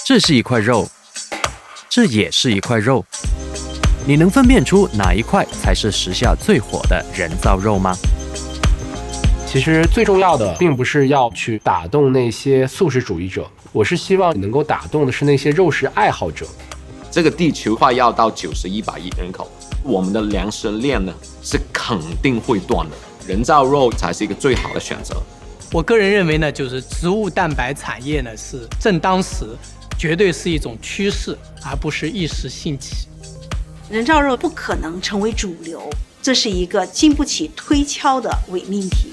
这是一块肉，这也是一块肉。你能分辨出哪一块才是时下最火的人造肉吗？其实最重要的并不是要去打动那些素食主义者，我是希望能够打动的是那些肉食爱好者。这个地球快要到90-100亿人口，我们的粮食链呢是肯定会断的，人造肉才是一个最好的选择。我个人认为呢，就是植物蛋白产业呢是正当时，绝对是一种趋势，而不是一时兴起。人造肉不可能成为主流，这是一个经不起推敲的伪命题。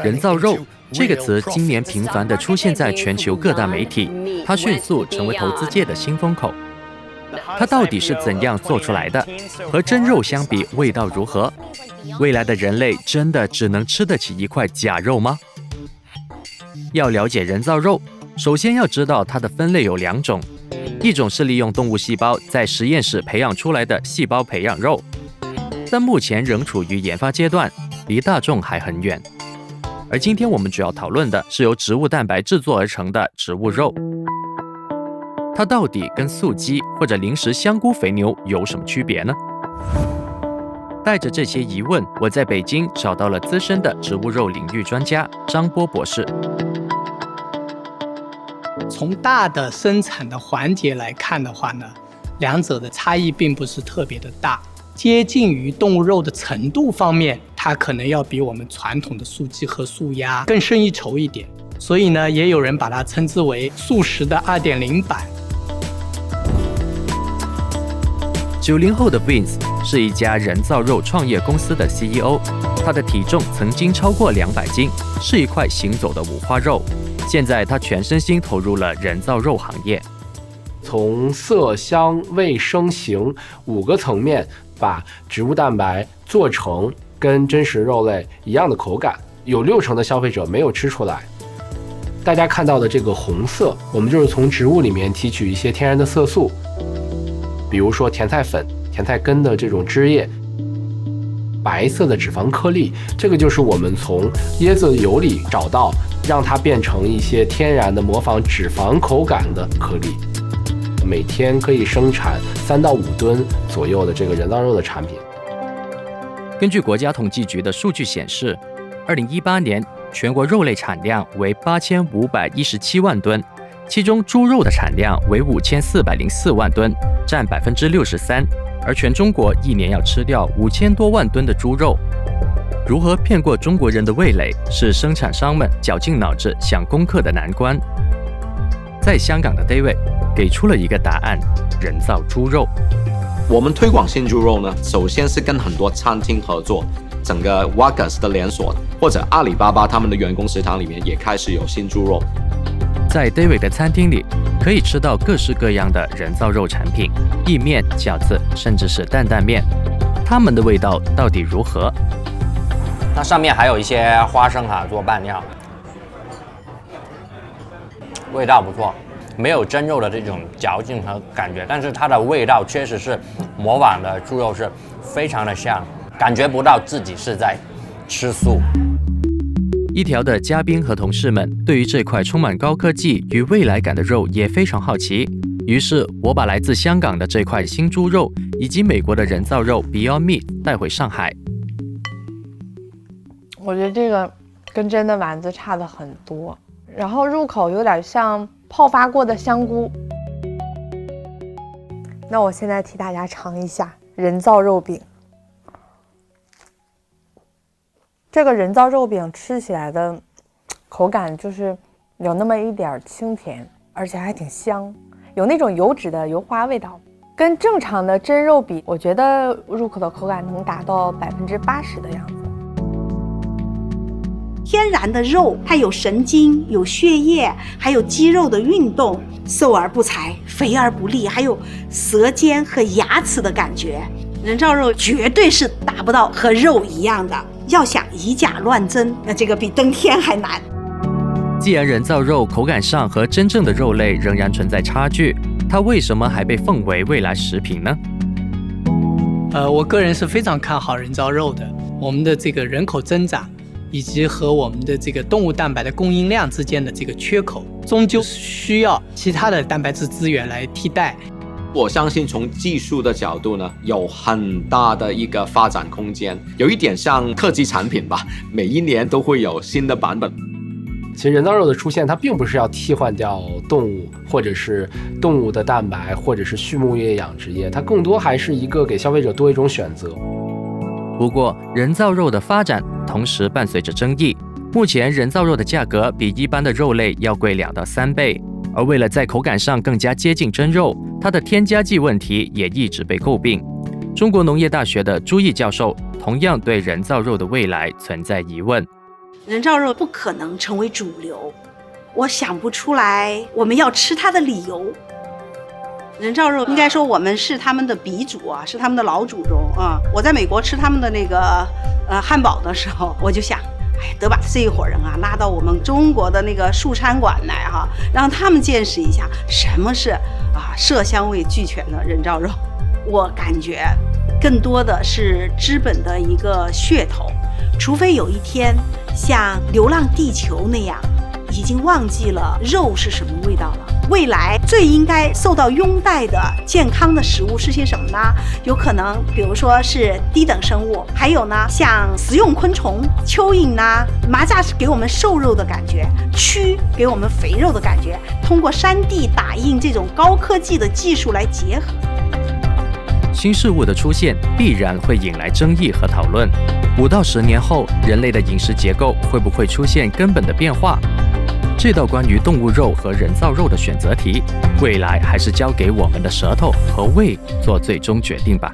人造肉这个词今年频繁地出现在全球各大媒体，它迅速成为投资界的新风口。它到底是怎样做出来的？和真肉相比，味道如何？未来的人类真的只能吃得起一块假肉吗？要了解人造肉，首先要知道它的分类有2种，一种是利用动物细胞在实验室培养出来的细胞培养肉，但目前仍处于研发阶段，离大众还很远。而今天我们主要讨论的是由植物蛋白制作而成的植物肉，它到底跟素鸡或者零食香菇肥牛有什么区别呢？带着这些疑问，我在北京找到了资深的植物肉领域专家张波博士。从大的生产的环节来看的话呢，两者的差异并不是特别的大，接近于动物肉的程度方面，它可能要比我们传统的素鸡和素鸭更胜一筹一点，所以呢，也有人把它称之为素食的2.0版。90后的 Vince 是一家人造肉创业公司的 CEO， 他的体重曾经超过200斤，是一块行走的五花肉。现在他全身心投入了人造肉行业，从色香味声形5个层面把植物蛋白做成跟真实肉类一样的口感，有60%的消费者没有吃出来。大家看到的这个红色，我们就是从植物里面提取一些天然的色素，比如说甜菜粉、甜菜根的这种汁液，白色的脂肪颗粒，这个就是我们从椰子油里找到，让它变成一些天然的模仿脂肪口感的颗粒。每天可以生产3到5吨左右的这个人造肉的产品。根据国家统计局的数据显示，2018年全国肉类产量为8517万吨，其中猪肉的产量为5404万吨，占63%，而全中国一年要吃掉5000多万吨的猪肉。如何骗过中国人的味蕾，是生产商们绞尽脑汁想攻克的难关。在香港的 David 给出了一个答案：人造猪肉。我们推广新猪肉呢，首先是跟很多餐厅合作，整个 Waggas 的连锁或者阿里巴巴他们的员工食堂里面也开始有新猪肉。在 David 的餐厅里，可以吃到各式各样的人造肉产品，意面、饺子，甚至是担担面。它们的味道到底如何？它上面还有一些花生做拌料，味道不错，没有真肉的这种嚼劲和感觉，但是它的味道确实是模仿的猪肉，是非常的像，感觉不到自己是在吃素。一条的嘉宾和同事们对于这块充满高科技与未来感的肉也非常好奇，于是我把来自香港的这块新猪肉以及美国的人造肉 Beyond Meat 带回上海。我觉得这个跟真的丸子差的很多，然后入口有点像泡发过的香菇。那我现在替大家尝一下人造肉饼。这个人造肉饼吃起来的口感就是有那么一点清甜，而且还挺香，有那种油脂的油花味道。跟正常的真肉比，我觉得入口的口感能达到80%的样子。天然的肉，它有神经，有血液，还有肌肉的运动，瘦而不柴，肥而不腻，还有舌尖和牙齿的感觉。人造肉绝对是达不到和肉一样的，要想以假乱真，那这个比登天还难。既然人造肉口感上和真正的肉类仍然存在差距，它为什么还被奉为未来食品呢？我个人是非常看好人造肉的。我们的这个人口增长，以及和我们的这个动物蛋白的供应量之间的这个缺口，终究需要其他的蛋白质资源来替代。我相信从技术的角度呢，有很大的一个发展空间，有一点像科技产品吧，每一年都会有新的版本。其实人造肉的出现，它并不是要替换掉动物，或者是动物的蛋白，或者是畜牧业、养殖业，它更多还是一个给消费者多一种选择。不过，人造肉的发展同时伴随着争议。目前，人造肉的价格比一般的肉类要贵2到3倍，而为了在口感上更加接近真肉，它的添加剂问题也一直被诟病。中国农业大学的朱毅教授同样对人造肉的未来存在疑问。人造肉不可能成为主流，我想不出来我们要吃它的理由。人造肉应该说我们是他们的鼻祖啊，是他们的老祖宗啊。我在美国吃他们的那个汉堡的时候，我就想，得把这一伙人啊拉到我们中国的那个素餐馆来哈，让他们见识一下什么是色香味俱全的人造肉。我感觉更多的是资本的一个噱头，除非有一天像《流浪地球》那样，已经忘记了肉是什么味道了。未来最应该受到拥戴的健康的食物是些什么呢？有可能比如说是低等生物，还有呢像食用昆虫、蚯蚓呐，蚂蚱是给我们瘦肉的感觉，蛆给我们肥肉的感觉，通过3D 打印这种高科技的技术来结合。新事物的出现必然会引来争议和讨论。5到10年后，人类的饮食结构会不会出现根本的变化？这道关于动物肉和人造肉的选择题，未来还是交给我们的舌头和胃做最终决定吧。